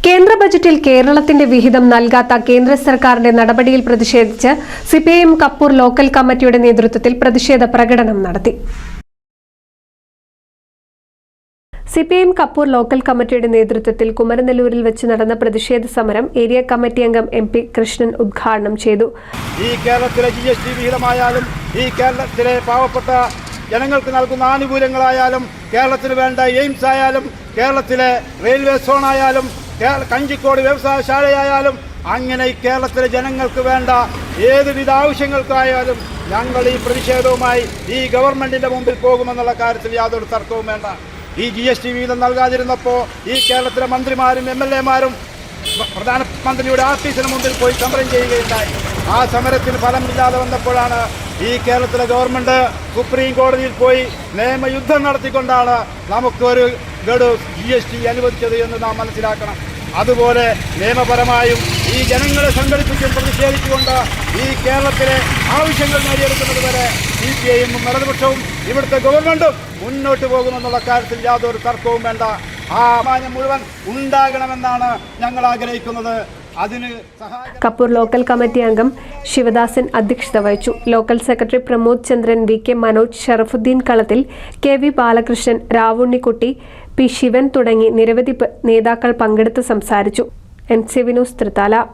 കേന്ദ്ര ബജറ്റിൽ കേരളത്തിന്റെ വിഹിതം നൽകാത്ത കേന്ദ്ര സർക്കാരിന്റെ നടപടിയിൽ പ്രതിഷേധിച്ച് സിപിഐഎം കപ്പൂർ ലോക്കൽ കമ്മിറ്റിയുടെ നേതൃത്വത്തിൽ പ്രതിഷേധ പ്രകടനം നടത്തി. സിപിഐഎം കപ്പൂർ ലോക്കൽ കമ്മിറ്റിയുടെ നേതൃത്വത്തിൽ കുമരനെല്ലൂരിൽ വെച്ച് നടന്ന പ്രതിഷേധ സമരം ഏരിയ കമ്മിറ്റി അംഗം MP കൃഷ്ണൻ ഉദ്ഘാടനം ചെയ്തു. ഈ കേരളത്തിലെ GST വിഹിതമായാലും ഈ കേരളത്തിലെ പാവപ്പെട്ട ജനങ്ങൾക്ക് നൽകുന്ന ആനുകൂല്യങ്ങളായാലും കേരളത്തിന് വേണ്ട എയിംസ് ആയാലും കേരളത്തിലെ റെയിൽവേ സോൺ ആയാലും കഞ്ചിക്കോട് വ്യവസായശാലയായാലും അങ്ങനെ കേരളത്തിലെ ജനങ്ങൾക്ക് വേണ്ട ഏതുവിധ ആവശ്യങ്ങൾക്കായാലും ഞങ്ങൾ ഈ പ്രതിഷേധവുമായി ഈ ഗവൺമെന്റിന്റെ മുമ്പിൽ പോകുമെന്നുള്ള കാര്യത്തിൽ യാതൊരു തർക്കവും വേണ്ട. ഈ GST വിഹിതം നൽകാതിരുന്നപ്പോൾ ഈ കേരളത്തിലെ മന്ത്രിമാരും MLA-മാരും പ്രധാനമന്ത്രിയുടെ ഓഫീസിന് മുമ്പിൽ പോയി സമരം ചെയ്യുകയുണ്ടായി. ആ സമരത്തിന് ഫലമില്ലാതെ വന്നപ്പോഴാണ് ഈ കേരളത്തിലെ ഗവൺമെന്റ് സുപ്രീം കോടതിയിൽ പോയി നിയമയുദ്ധം നടത്തിക്കൊണ്ടാണ് നമുക്കൊരു ഗഡു GST അനുവദിച്ചത് എന്ന് നാം മനസ്സിലാക്കണം. അതുപോലെ നിയമപരമായും ഈ ജനങ്ങളെ സംഘടിപ്പിച്ചും പ്രതിഷേധിച്ചുകൊണ്ട് ഈ കേരളത്തിലെ ആവശ്യങ്ങൾ നേടിയെടുക്കുന്നത് വരെ CPI-യും ഇടതുപക്ഷവും ഇവിടുത്തെ ഗവൺമെന്റും മുന്നോട്ട് പോകുമെന്നുള്ള കാര്യത്തിൽ യാതൊരു തർക്കവും വേണ്ട. ആ മാന്യം മുഴുവൻ ഉണ്ടാകണമെന്നാണ് ഞങ്ങൾ ആഗ്രഹിക്കുന്നത്. കപ്പൂർ ലോക്കൽ കമ്മിറ്റി അംഗം ശിവദാസൻ അധ്യക്ഷത വഹിച്ചു. ലോക്കൽ സെക്രട്ടറി പ്രമോദ് ചന്ദ്രൻ, VK മനോജ്, ഷറഫുദ്ദീൻ കളത്തിൽ, KV ബാലകൃഷ്ണൻ, രാവുണ്ണിക്കുട്ടി, P ശിവൻ തുടങ്ങി നിരവധി നേതാക്കൾ പങ്കെടുത്ത് സംസാരിച്ചു. NCV news Thrithala.